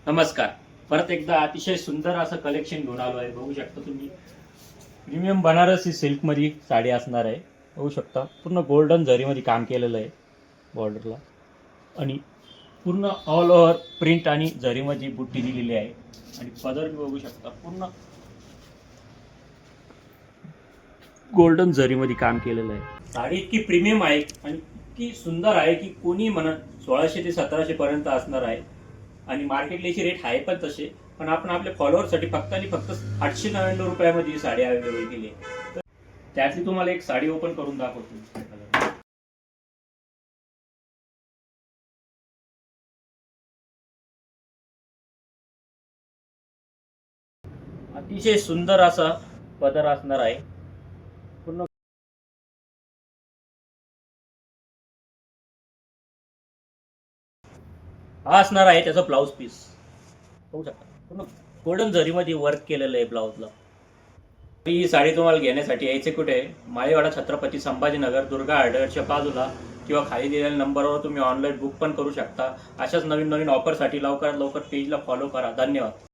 नमस्कार. परत एकदा अतिशय सुंदर असं कलेक्शन घेऊन आलो आहे. बघू शकता तुम्ही प्रीमियम बनारसी सिल्कमध्ये साडी असणार आहे. बघू शकता पूर्ण गोल्डन जरीमध्ये काम केलेलं आहे बॉर्डरला, आणि पूर्ण ऑल ओव्हर प्रिंट आणि जरीमध्ये बुट्टी दिलेली आहे. आणि पदर बघू शकता पूर्ण गोल्डन जरीमध्ये काम केलेलं आहे. साडी इतकी प्रीमियम आहे आणि इतकी सुंदर आहे की कोणी म्हणत 1600 ते 1700 पर्यंत असणार आहे. आणि मार्केटला याची रेट आहे पण तसे, पण आपण आपल्या फॉलोअरसाठी फक्त आणि फक्त 899 रुपयामध्ये ही साडी अवेलेबल केली आहे. तर त्यातली तुम्हाला एक साडी ओपन करून दाखवतो. अतिशय सुंदर असा पदर असणार आहे. पूर्ण हा असणार आहे त्याचा ब्लाऊज पीस. बघू शकता पूर्ण गोल्डन जरीमध्ये वर्क केलेलं आहे ब्लाऊजला. ही साडी तुम्हाला घेण्यासाठी यायचे कुठे? माळेवाडा, छत्रपती संभाजीनगर, दुर्गा हार्डवेअरच्या बाजूला, किंवा खाली दिलेल्या नंबरवर तुम्ही ऑनलाईन बुक पण करू शकता. अशाच नवीन नवीन ऑफरसाठी लवकरात लवकर पेजला फॉलो करा. धन्यवाद.